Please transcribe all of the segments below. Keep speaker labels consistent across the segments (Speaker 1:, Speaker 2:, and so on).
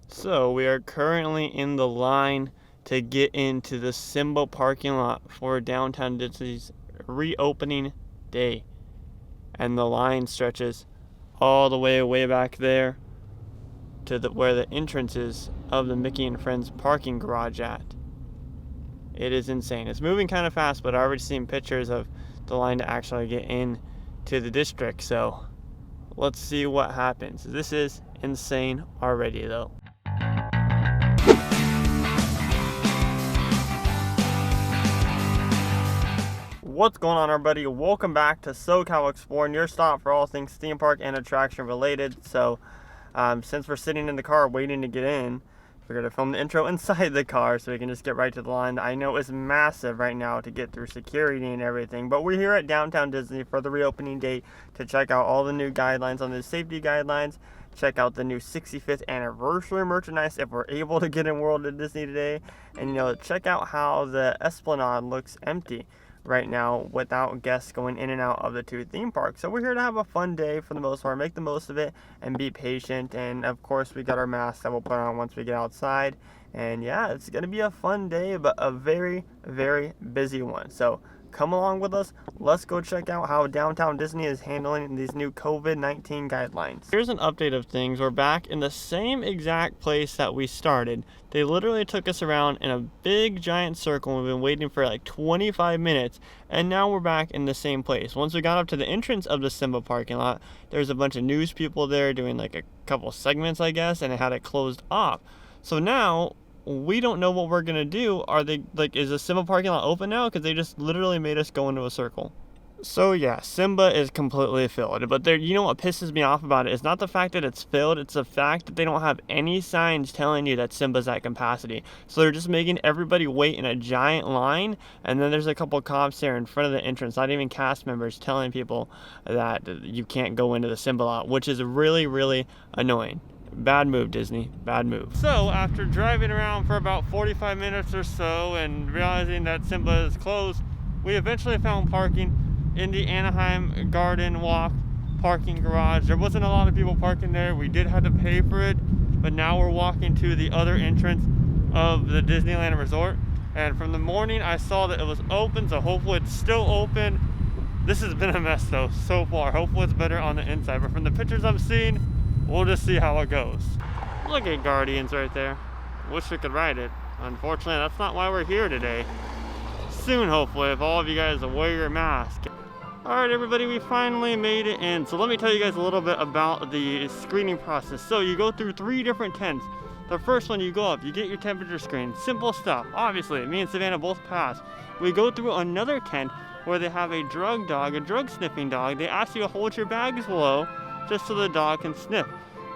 Speaker 1: So we are currently in the line to get into the Simba parking lot for Downtown Disney's reopening day. And the line stretches all the way back there to where the entrance is of the Mickey and Friends parking garage at. It is insane. It's moving kind of fast, but I already seen pictures of the line to actually get in to the district. So let's see what happens. This is insane already though. What's going on, everybody? Welcome back to SoCal Exploring, your stop for all things theme park and attraction related. So since we're sitting in the car waiting to get in, we're going to film the intro inside the car so we can just get right to the line. I know it's massive right now to get through security and everything, but we're here at Downtown Disney for the reopening date to check out all the new guidelines on the safety guidelines, check out the new 65th anniversary merchandise if we're able to get in World of Disney today, and check out how the Esplanade looks empty right now without guests going in and out of the two theme parks. So we're here to have a fun day for the most part, make the most of it and be patient. And of course we got our masks that we'll put on once we get outside. And yeah, it's gonna be a fun day, but a very, very busy one. So come along with us. Let's go check out how Downtown Disney is handling these new COVID-19 guidelines. Here's an update of things. We're back in the same exact place that we started. They literally took us around in a big giant circle. We've been waiting for like 25 minutes, and now we're back in the same place. Once we got up to the entrance of the Simba parking lot, there's a bunch of news people there doing like a couple segments, I guess, and it had it closed off. So now we don't know what we're gonna do. Are they is the Simba parking lot open now? Because they just literally made us go into a circle. So yeah, Simba is completely filled, but there, what pisses me off about it is not the fact that it's filled, it's the fact that they don't have any signs telling you that Simba's at capacity. So they're just making everybody wait in a giant line, and then there's a couple cops there in front of the entrance, not even cast members, telling people that you can't go into the Simba lot, which is really, really annoying. Bad move, Disney. Bad move. So after driving around for about 45 minutes or so and realizing that Simba is closed, we eventually found parking in the Anaheim Garden Walk parking garage. There wasn't a lot of people parking there. We did have to pay for it, but now we're walking to the other entrance of the Disneyland Resort. And from the morning I saw that it was open, so hopefully it's still open. This has been a mess though so far. Hopefully it's better on the inside, but from the pictures I'm seeing, we'll just see how it goes. Look at Guardians right there. Wish we could ride it. Unfortunately, that's not why we're here today. Soon, hopefully, if all of you guys will wear your mask. Alright everybody, we finally made it in. So let me tell you guys a little bit about the screening process. So you go through 3 different tents. The first one, you go up, you get your temperature screen. Simple stuff. Obviously, me and Savannah both passed. We go through another tent where they have a drug dog, a drug sniffing dog. They ask you to hold your bags low just so the dog can sniff.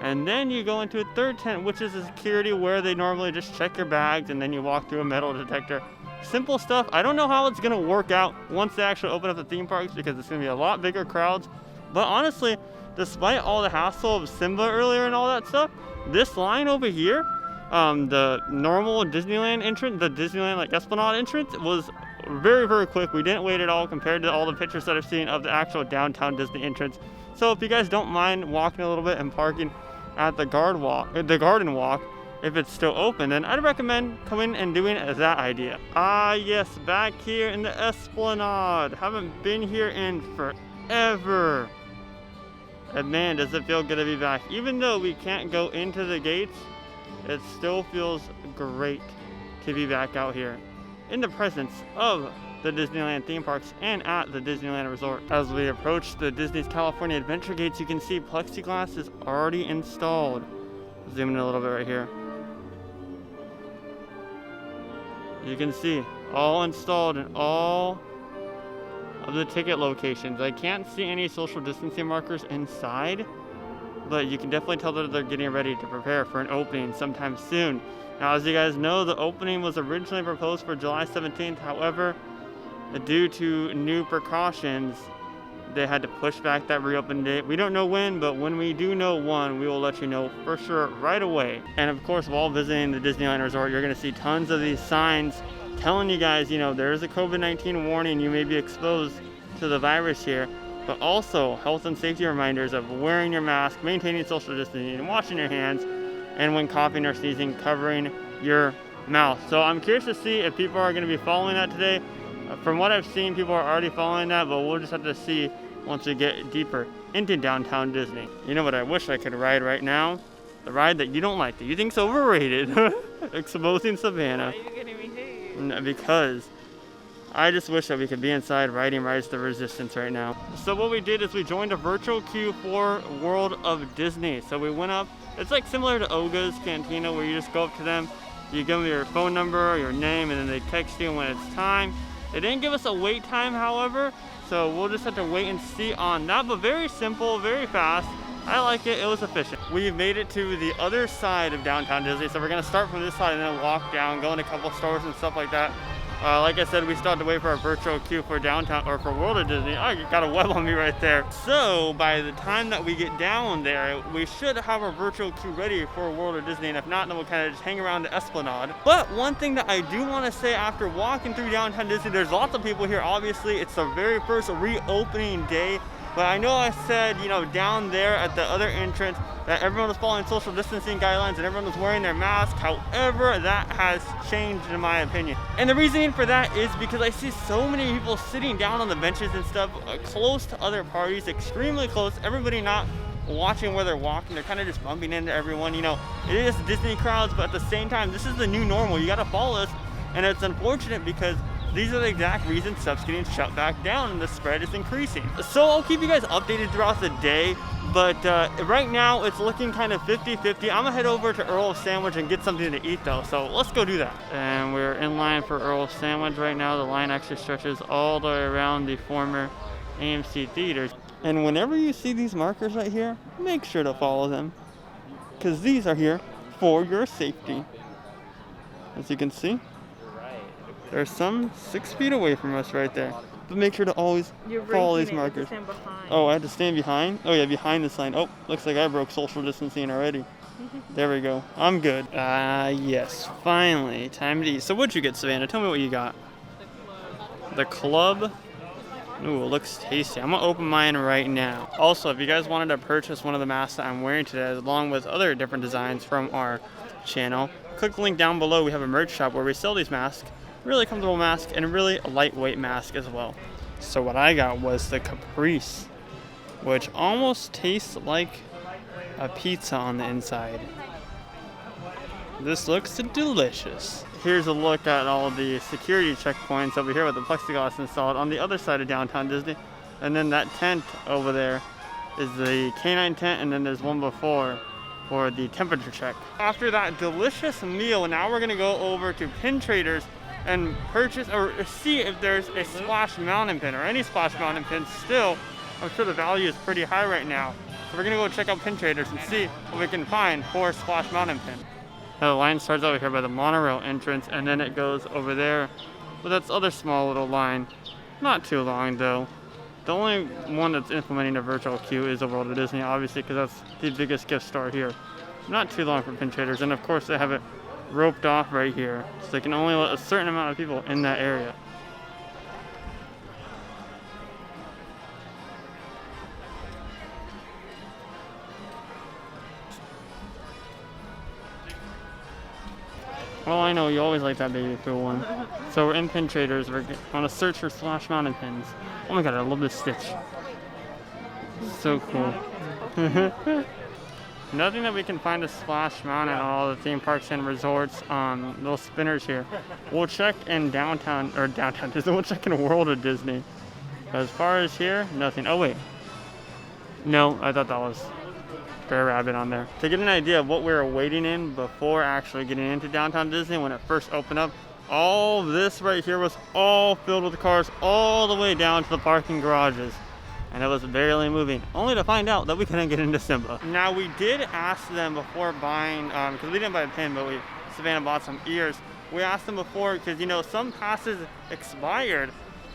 Speaker 1: And then you go into a third tent, which is a security where they normally just check your bags, and then you walk through a metal detector. Simple stuff. I don't know how it's gonna work out once they actually open up the theme parks, because it's gonna be a lot bigger crowds. But honestly, despite all the hassle of Simba earlier and all that stuff, this line over here, the normal Disneyland entrance, the Disneyland Esplanade entrance, was very, very quick. We didn't wait at all compared to all the pictures that I've seen of the actual Downtown Disney entrance. So if you guys don't mind walking a little bit and parking at the Garden Walk, if it's still open, then I'd recommend coming and doing that idea. Ah yes, back here in the Esplanade. Haven't been here in forever. And man, does it feel good to be back. Even though we can't go into the gates, it still feels great to be back out here in the presence of the Disneyland theme parks and at the Disneyland Resort. As we approach the Disney's California Adventure gates, you can see plexiglass is already installed. Zoom in a little bit right here. You can see all installed in all of the ticket locations. I can't see any social distancing markers inside, but you can definitely tell that they're getting ready to prepare for an opening sometime soon. Now, as you guys know, the opening was originally proposed for July 17th. However, due to new precautions, they had to push back that reopen date. We don't know when, but when we do know one, we will let you know for sure right away. And of course, while visiting the Disneyland Resort, you're gonna see tons of these signs telling you guys, there is a COVID-19 warning, you may be exposed to the virus here, but also health and safety reminders of wearing your mask, maintaining social distancing, and washing your hands. and when coughing or sneezing, covering your mouth. So I'm curious to see if people are going to be following that today. From what I've seen, people are already following that, but we'll just have to see once we get deeper into downtown Disney. You know what I wish I could ride right now? The ride that you don't like, that you think's overrated. Exposing Savannah.
Speaker 2: Why are you getting me hate?
Speaker 1: Because I just wish that we could be inside riding Rise of the Resistance right now. So what we did is we joined a virtual queue for World of Disney. So we went up. It's like similar to Oga's Cantina, where you just go up to them, you give them your phone number, your name, and then they text you when it's time. They didn't give us a wait time, however, so we'll just have to wait and see on that, but very simple, very fast. I like it, it was efficient. We've made it to the other side of downtown Disney, so we're gonna start from this side and then walk down, go in a couple stores and stuff like that. Like I said, we still have to wait for our virtual queue for downtown, or for World of Disney. I got a web on me right there. So by the time that we get down there, we should have our virtual queue ready for World of Disney, and if not, then we'll kind of just hang around the Esplanade. But one thing that I do want to say, after walking through downtown Disney, there's lots of people here. Obviously, it's the very first reopening day. But I know I said, you know, down there at the other entrance that everyone was following social distancing guidelines and everyone was wearing their mask. However, that has changed in my opinion. And the reasoning for that is because I see so many people sitting down on the benches and stuff close to other parties, extremely close. Everybody not watching where they're walking. They're kind of just bumping into everyone. You know, it is Disney crowds, but at the same time, this is the new normal. You got to follow this. And it's unfortunate because these are the exact reasons stuff's getting shut back down and the spread is increasing. So I'll keep you guys updated throughout the day, but right now it's looking kind of 50-50. I'm gonna head over to Earl Sandwich and get something to eat though, so let's go do that. And we're in line for Earl Sandwich right now. The line actually stretches all the way around the former AMC theaters. And whenever you see these markers right here, make sure to follow them, because these are here for your safety. As you can see, there's some 6 feet away from us right there. But make sure to always follow these markers. Oh, I had to stand behind? Oh yeah, behind the sign. Oh, looks like I broke social distancing already. There we go. I'm good. Yes, finally, time to eat. So what'd you get, Savannah? Tell me what you got. The club? Ooh, it looks tasty. I'm gonna open mine right now. Also, if you guys wanted to purchase one of the masks that I'm wearing today, along with other different designs from our channel, click the link down below. We have a merch shop where we sell these masks. Really comfortable mask and a really lightweight mask as well. So what I got was the Caprice, which almost tastes like a pizza on the inside. This looks delicious. Here's a look at all the security checkpoints over here with the plexiglass installed on the other side of downtown Disney. And then that tent over there is the canine tent, and then there's one before for the temperature check. After that delicious meal, now we're gonna go over to Pin Traders and purchase or see if there's a Splash Mountain pin or any Splash Mountain pins still. I'm sure the value is pretty high right now. So we're gonna go check out Pin Traders and see what we can find for a Splash Mountain pin. Now the line starts over here by the monorail entrance and then it goes over there. But that's other small little line. Not too long though. The only one that's implementing a virtual queue is the World of Disney, obviously, because that's the biggest gift store here. Not too long for Pin Traders, and of course they have it roped off right here, so they can only let a certain amount of people in that area. Well, I know you always like that baby cool one. So we're in Pin Traders. We're on a search for Splash Mountain pins. Oh my god, I love this stitch. So cool. Nothing that we can find a Splash Mountain at all the theme parks and resorts on those spinners here. We'll check in downtown Disney. We'll check in World of Disney. As far as here, nothing. Oh wait. No, I thought that was Bear Rabbit on there. To get an idea of what we were waiting in before actually getting into downtown Disney when it first opened up, all this right here was all filled with cars all the way down to the parking garages. And it was barely moving, only to find out that we couldn't get into Simba. Now we did ask them before buying, because we didn't buy a pin, but Savannah bought some ears. We asked them before, because you know, some passes expired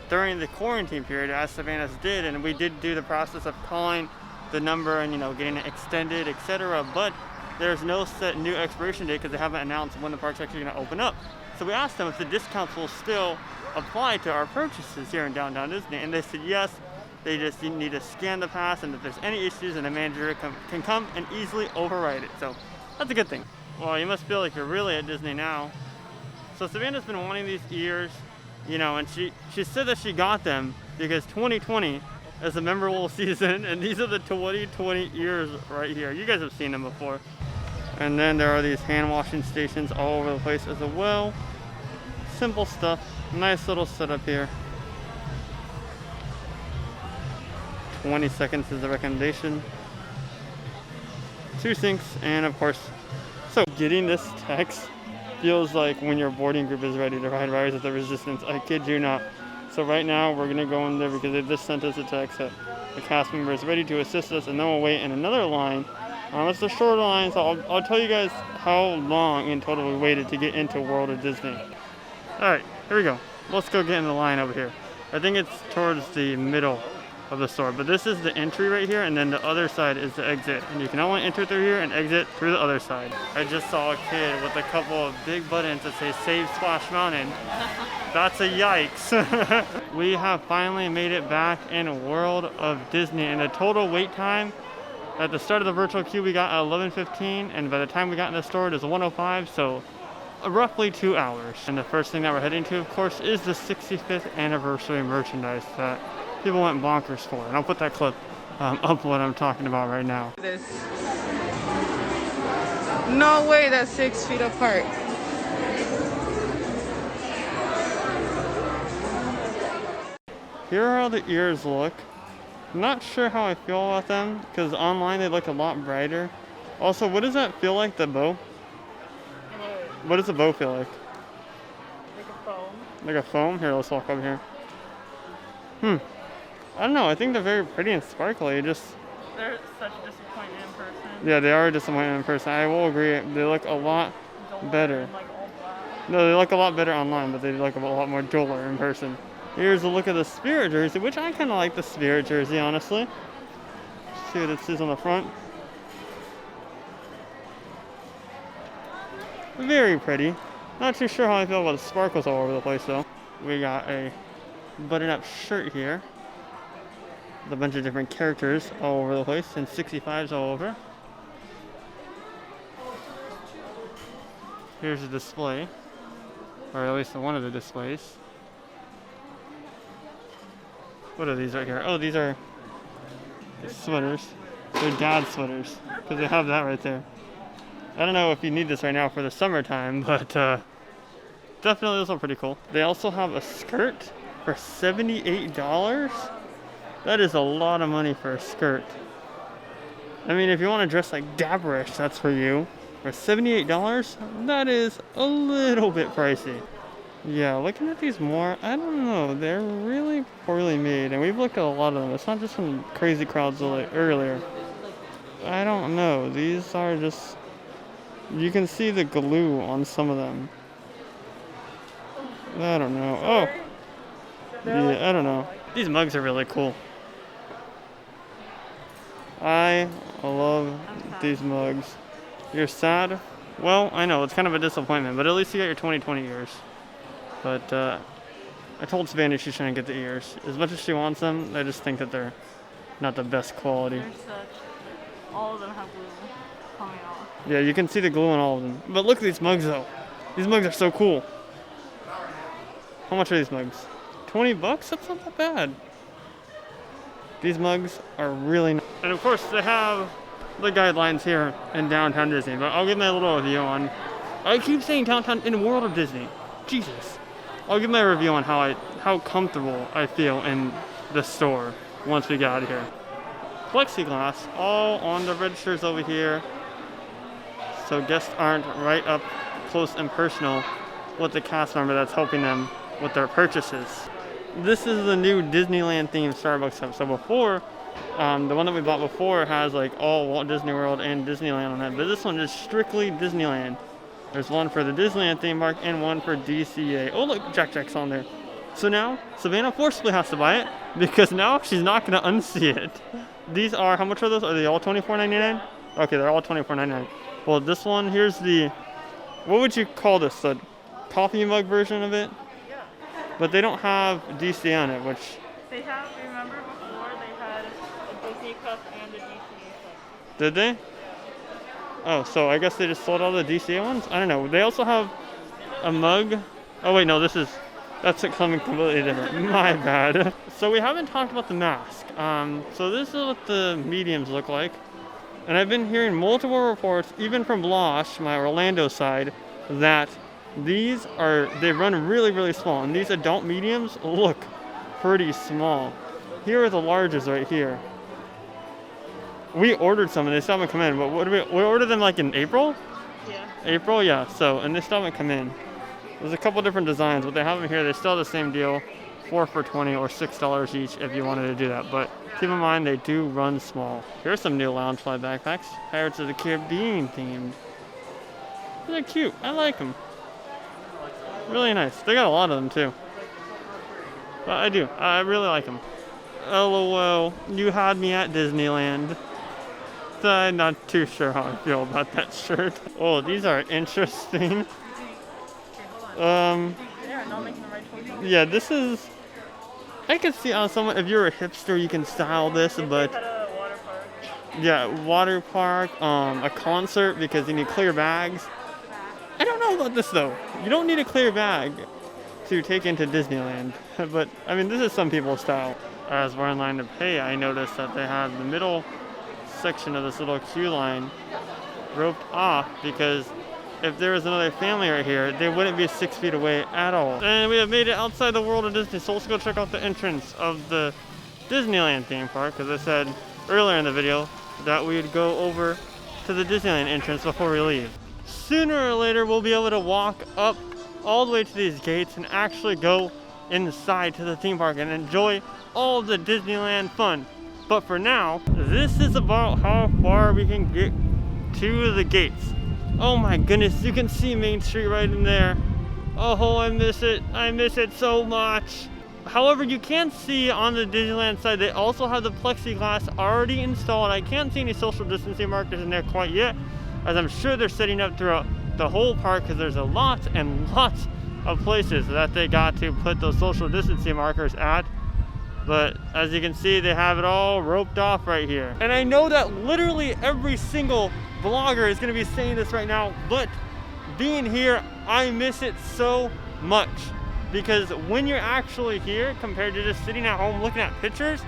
Speaker 1: during the quarantine period, as Savannah's did, and we did do the process of calling the number and, you know, getting it extended, etc. But there's no set new expiration date because they haven't announced when the park's actually going to open up. So we asked them if the discounts will still apply to our purchases here in downtown Disney, and they said yes. They just need to scan the pass, and if there's any issues, then the manager can come and easily override it. So that's a good thing. Well, you must feel like you're really at Disney now. So Savannah's been wanting these ears, you know, and she said that she got them because 2020 is a memorable season, and these are the 2020 ears right here. You guys have seen them before. And then there are these hand washing stations all over the place as well. Simple stuff. Nice little setup here. 20 seconds is the recommendation. 2 sinks, and of course, so getting this text feels like when your boarding group is ready to ride Rise of the Resistance. I kid you not. So right now we're gonna go in there because they just sent us a text that the cast member is ready to assist us, and then we'll wait in another line. It's a shorter line, so I'll tell you guys how long in total we waited to get into World of Disney. All right, here we go. Let's go get in the line over here. I think it's towards the middle of the store, but this is the entry right here, and then the other side is the exit, and you can only enter through here and exit through the other side. I just saw a kid with a couple of big buttons that say Save Splash Mountain. That's a yikes. We have finally made it back in World of Disney, and the total wait time at the start of the virtual queue we got at 11:15, and by the time we got in the store it was 1:05, so roughly 2 hours. And the first thing that we're heading to, of course, is the 65th anniversary merchandise that people went bonkers for, and I'll put that clip up what I'm talking about right now.
Speaker 2: This. No way that's 6 feet apart.
Speaker 1: Here are how the ears look. I'm not sure how I feel about them because online they look a lot brighter. Also, what does that feel like, the bow? What does the bow feel like?
Speaker 2: Like a foam.
Speaker 1: Like a foam? Here, let's walk over here. I don't know, I think they're very pretty and sparkly.
Speaker 2: They're such a disappointment in person.
Speaker 1: Yeah, they are a disappointment in person. I will agree. They look a lot better.
Speaker 2: And, like, all black.
Speaker 1: No, they look a lot better online, but they look a lot more duller in person. Here's a look at the Spirit jersey, which I kind of like the Spirit jersey, honestly. See what it says on the front. Very pretty. Not too sure how I feel about the sparkles all over the place, though. We got a button-up shirt here. With a bunch of different characters all over the place, and 65s all over. Here's a display, or at least one of the displays. What are these right here? Oh, these are sweaters. They're dad sweaters, because they have that right there. I don't know if you need this right now for the summertime, but definitely those are pretty cool. They also have a skirt for $78. That is a lot of money for a skirt. I mean, if you want to dress like dabberish, that's for you. For $78, that is a little bit pricey. Yeah, looking at these more, I don't know. They're really poorly made, and we've looked at a lot of them. It's not just from crazy crowds like earlier. I don't know. These are just... You can see the glue on some of them. I don't know. Oh! Yeah, I don't know. These mugs are really cool. I love these mugs. You're sad? Well, I know, it's kind of a disappointment, but at least you got your 2020 ears. But I told Savannah she shouldn't get the ears. As much as she wants them, I just think that they're not the best quality.
Speaker 2: All of them have glue coming off.
Speaker 1: Yeah, you can see the glue on all of them. But look at these mugs, though. These mugs are so cool. How much are these mugs? 20 bucks? That's not that bad. These mugs are really nice. And of course, they have the guidelines here in downtown Disney, but I'll give my little review on... I keep saying downtown in World of Disney. Jesus. I'll give my review on how comfortable I feel in the store once we get out of here. Plexiglass all on the registers over here, so guests aren't right up close and personal with the cast member that's helping them with their purchases. This is the new Disneyland themed Starbucks cup. So before, the one that we bought before has like all Walt Disney World and Disneyland on it, but this one is strictly Disneyland. There's one for the Disneyland theme park and one for DCA. Oh look, Jack's on there. So now, Savannah forcibly has to buy it because now she's not going to unsee it. These are, how much are those? Are they all $24.99? Okay, they're all $24.99. Well, this one, here's the, what would you call this? The coffee mug version of it?
Speaker 2: Yeah.
Speaker 1: But they don't have DC on it, which...
Speaker 2: They have, remember before they had a Disney cup and a DCA cup.
Speaker 1: Did they? Oh, so I guess they just sold all the DCA ones? I don't know. They also have a mug. Oh wait, no, that's something completely different. My bad. So we haven't talked about the mask. So this is what the mediums look like. And I've been hearing multiple reports, even from Losh, my Orlando side, that they run really, really small. And these adult mediums look pretty small. Here are the larges right here. We ordered some and they still haven't come in, but we ordered them like in April?
Speaker 2: Yeah.
Speaker 1: April, yeah. So, and they still haven't come in. There's a couple different designs, but they have them here. They still have the same deal, 4 for $20 or $6 each if you wanted to do that. But keep in mind, they do run small. Here's some new Loungefly backpacks, Pirates of the Caribbean themed. They're cute. I like them. Really nice. They got a lot of them too. But I do. I really like them. LOL, you had me at Disneyland. So I'm not too sure how I feel about that shirt. Oh, these are interesting. Yeah, this is. I could see on someone, if you're a hipster, you can style this, but yeah, water park, a concert because you need clear bags. I don't know about this though. You don't need a clear bag to take into Disneyland, but I mean, this is some people's style. As we're in line to pay, I noticed that they have the middle section of this little queue line roped off because if there was another family right here, they wouldn't be 6 feet away at all. And we have made it outside the world of Disney, so let's go check out the entrance of the Disneyland theme park, because I said earlier in the video that we'd go over to the Disneyland entrance before we leave. Sooner or later, we'll be able to walk up all the way to these gates and actually go inside to the theme park and enjoy all the Disneyland fun. But for now, this is about how far we can get to the gates. Oh my goodness, you can see Main Street right in there. Oh, I miss it. I miss it so much. However, you can see on the Disneyland side, they also have the plexiglass already installed. I can't see any social distancing markers in there quite yet, as I'm sure they're setting up throughout the whole park because there's a lot and lots of places that they got to put those social distancing markers at. But as you can see, they have it all roped off right here. And I know that literally every single vlogger is gonna be saying this right now, but being here, I miss it so much. Because when you're actually here, compared to just sitting at home looking at pictures,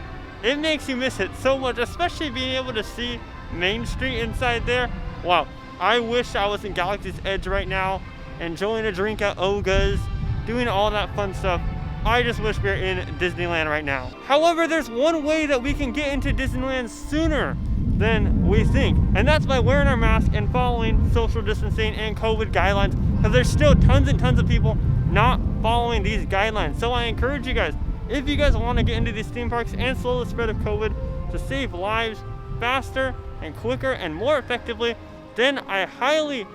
Speaker 1: it makes you miss it so much, especially being able to see Main Street inside there. Wow, I wish I was in Galaxy's Edge right now, enjoying a drink at Oga's, doing all that fun stuff. I just wish we were in Disneyland right now. However, there's one way that we can get into Disneyland sooner than we think, and that's by wearing our mask and following social distancing and COVID guidelines, because there's still tons and tons of people not following these guidelines. So I encourage you guys, if you guys want to get into these theme parks and slow the spread of COVID to save lives faster and quicker and more effectively, then I highly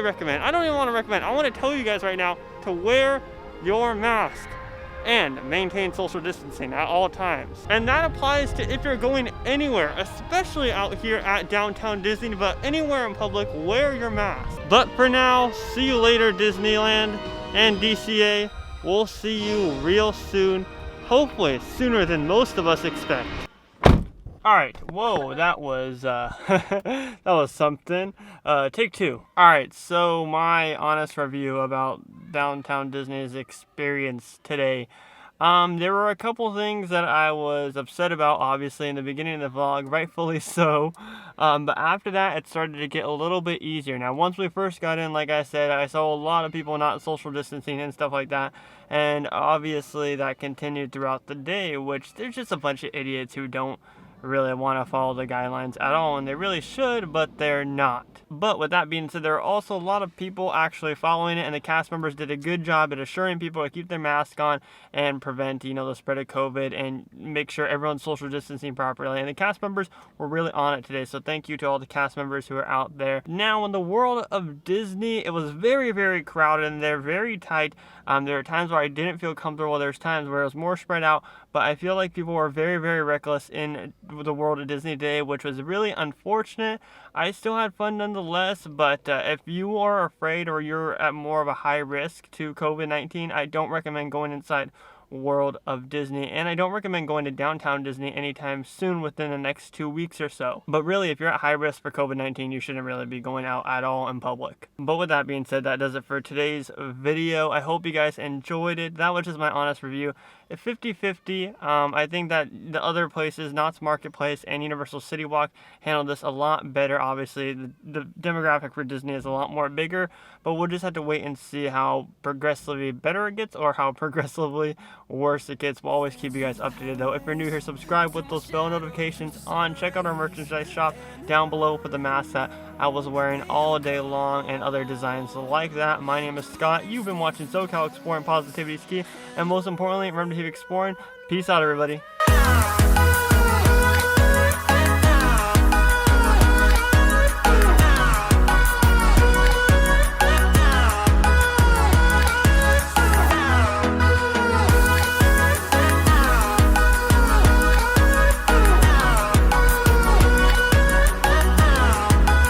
Speaker 1: recommend, I don't even want to recommend, I want to tell you guys right now to wear your mask and maintain social distancing at all times. And that applies to if you're going anywhere, especially out here at downtown Disney, but anywhere in public, wear your mask. But for now, see you later, Disneyland and DCA. We'll see you real soon, hopefully sooner than most of us expect. Alright, whoa, that was that was something. Take two. Alright, so my honest review about downtown Disney's experience today. There were a couple things that I was upset about, obviously, in the beginning of the vlog, rightfully so. But after that, it started to get a little bit easier. Now, once we first got in, like I said, I saw a lot of people not social distancing and stuff like that. And obviously, that continued throughout the day, which there's just a bunch of idiots who don't really want to follow the guidelines at all, and they really should, but they're not. But with that being said, there are also a lot of people actually following it, and the cast members did a good job at assuring people to keep their mask on and prevent, the spread of COVID and make sure everyone's social distancing properly. And the cast members were really on it today, so thank you to all the cast members who are out there. Now, in the world of Disney, it was very, very crowded, and they're very tight. There are times where I didn't feel comfortable. There's times where it was more spread out, but I feel like people were very, very reckless in the world of Disney today, which was really unfortunate. I still had fun nonetheless, but if you are afraid or you're at more of a high risk to COVID-19, I don't recommend going inside world of Disney, and I don't recommend going to downtown Disney anytime soon within the next 2 weeks or so. But really, if you're at high risk for COVID-19, you shouldn't really be going out at all in public. But with that being said, that does it for today's video. I hope you guys enjoyed it. That was just my honest review. At 50-50, I think that the other places, Knott's Marketplace and Universal City Walk, handled this a lot better. Obviously, the demographic for Disney is a lot more bigger, but we'll just have to wait and see how progressively better it gets or how progressively worse it gets. We'll always keep you guys updated though. If you're new here, subscribe with those bell notifications on. Check out our merchandise shop down below for the mask that I was wearing all day long and other designs like that. My name is Scott. You've been watching SoCal Exploring, Positivity is Key, and most importantly, remember to keep exploring. Peace out, everybody.